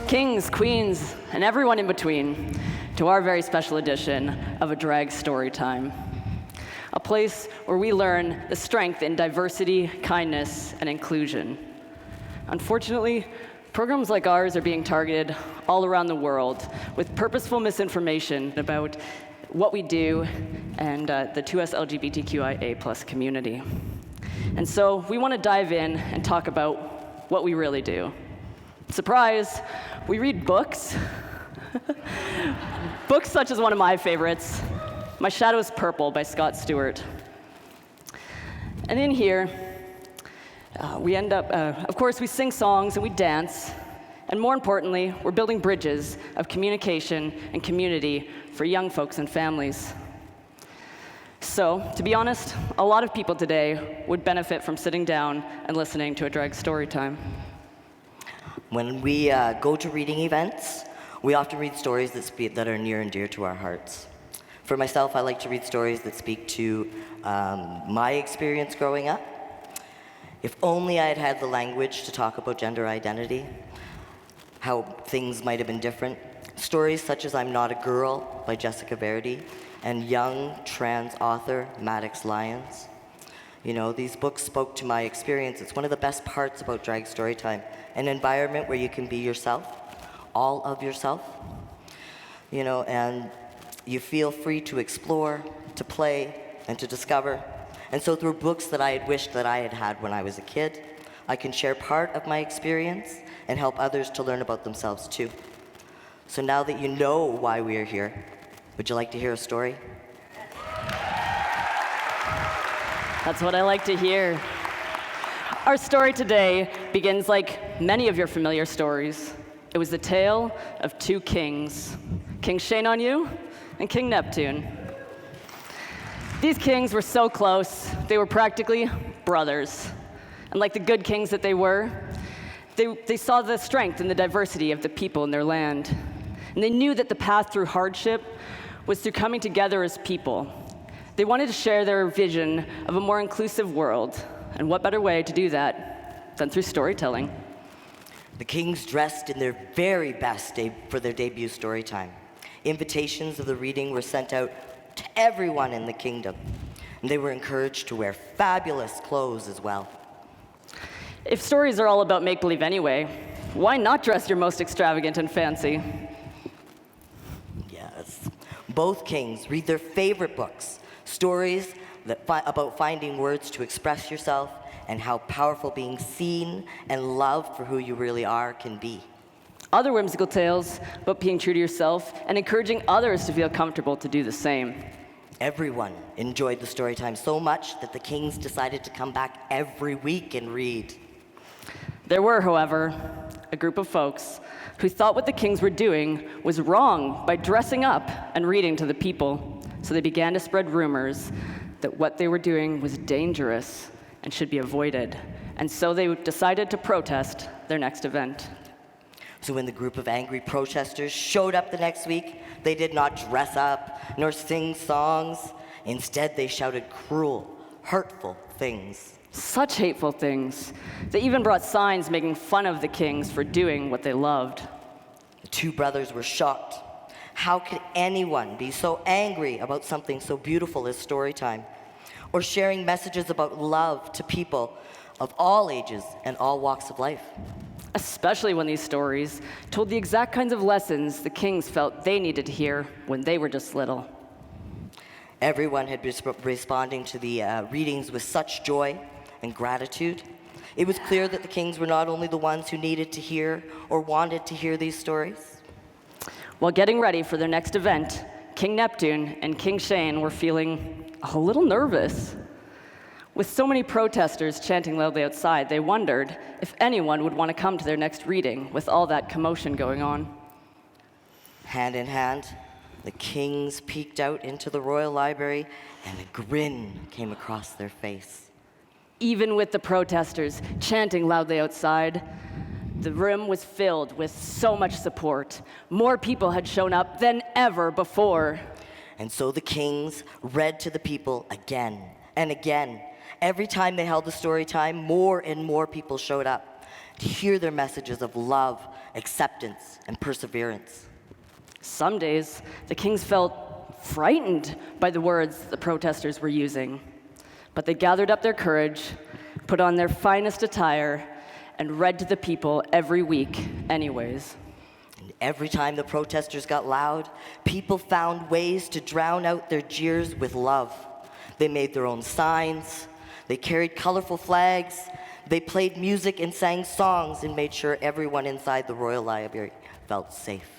Kings, queens, and everyone in between, to our very special edition of A Drag Storytime, a place where we learn the strength in diversity, kindness, and inclusion. Unfortunately, programs like ours are being targeted all around the world with purposeful misinformation about what we do and the 2S LGBTQIA+ community. And so we want to dive in and talk about what we really do. Surprise, we read books. Books such as one of my favorites, My Shadow is Purple by Scott Stewart. And in here, we end up, of course, we sing songs and we dance, and more importantly, we're building bridges of communication and community for young folks and families. So, to be honest, a lot of people today would benefit from sitting down and listening to a drag story time. When we go to reading events, we often read stories that are near and dear to our hearts. For myself, I like to read stories that speak to my experience growing up. If only I had had the language to talk about gender identity, how things might have been different. Stories such as I'm Not a Girl by Jessica Verdi and young trans author Maddox Lyons. You know, these books spoke to my experience. It's one of the best parts about Drag Storytime, an environment where you can be yourself, all of yourself, you know, and you feel free to explore, to play, and to discover. And so through books that I had wished that I had had when I was a kid, I can share part of my experience and help others to learn about themselves too. So now that you know why we are here, would you like to hear a story? That's what I like to hear. Our story today begins like many of your familiar stories. It was the tale of two kings, King Onyou and King Neptune. These kings were so close, they were practically brothers. And like the good kings that they were, they saw the strength and the diversity of the people in their land. And they knew that the path through hardship was through coming together as people. They wanted to share their vision of a more inclusive world. And what better way to do that than through storytelling? The kings dressed in their very best for their debut story time. Invitations of the reading were sent out to everyone in the kingdom, and they were encouraged to wear fabulous clothes as well. If stories are all about make-believe anyway, why not dress your most extravagant and fancy? Yes. Both kings read their favorite books, stories about finding words to express yourself and how powerful being seen and loved for who you really are can be. Other whimsical tales about being true to yourself and encouraging others to feel comfortable to do the same. Everyone enjoyed the story time so much that the kings decided to come back every week and read. There were, however, a group of folks who thought what the kings were doing was wrong by dressing up and reading to the people. So they began to spread rumors that what they were doing was dangerous and should be avoided. And so they decided to protest their next event. So when the group of angry protesters showed up the next week, they did not dress up nor sing songs. Instead, they shouted cruel, hurtful things. Such hateful things. They even brought signs making fun of the kings for doing what they loved. The two brothers were shocked. How could anyone be so angry about something so beautiful as story time? Or sharing messages about love to people of all ages and all walks of life? Especially when these stories told the exact kinds of lessons the kings felt they needed to hear when they were just little. Everyone had been responding to the readings with such joy and gratitude. It was clear that the kings were not only the ones who needed to hear or wanted to hear these stories. While getting ready for their next event, King Neptune and King Shane were feeling a little nervous. With so many protesters chanting loudly outside, they wondered if anyone would want to come to their next reading with all that commotion going on. Hand in hand, the kings peeked out into the royal library, and a grin came across their face. Even with the protesters chanting loudly outside, the room was filled with so much support. More people had shown up than ever before. And so the kings read to the people again and again, every time they held the story time, more and more people showed up to hear their messages of love, acceptance, and perseverance. Some days, the kings felt frightened by the words the protesters were using, but they gathered up their courage, put on their finest attire, and read to the people every week anyways. And every time the protesters got loud, people found ways to drown out their jeers with love. They made their own signs, they carried colorful flags, they played music and sang songs and made sure everyone inside the Royal Library felt safe.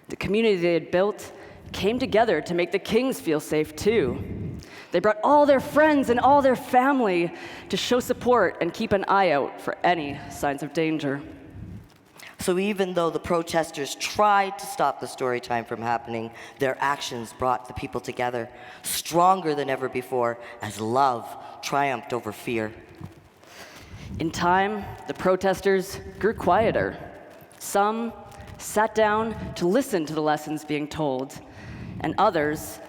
The community they had built came together to make the kings feel safe too. They brought all their friends and all their family to show support and keep an eye out for any signs of danger. So even though the protesters tried to stop the story time from happening, their actions brought the people together, stronger than ever before, as love triumphed over fear. In time, the protesters grew quieter. Some sat down to listen to the lessons being told, and others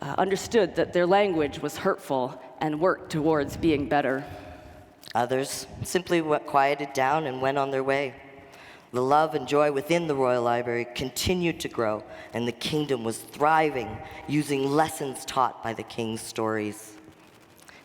understood that their language was hurtful and worked towards being better. Others simply quieted down and went on their way. The love and joy within the Royal Library continued to grow, and the kingdom was thriving, using lessons taught by the king's stories.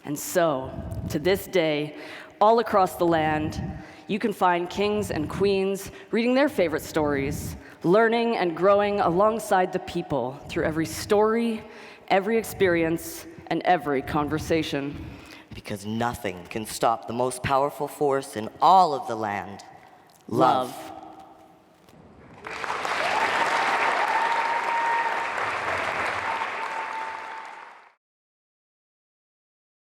And so, to this day, all across the land, you can find kings and queens reading their favorite stories, learning and growing alongside the people through every story, every experience, and every conversation. Because nothing can stop the most powerful force in all of the land, love.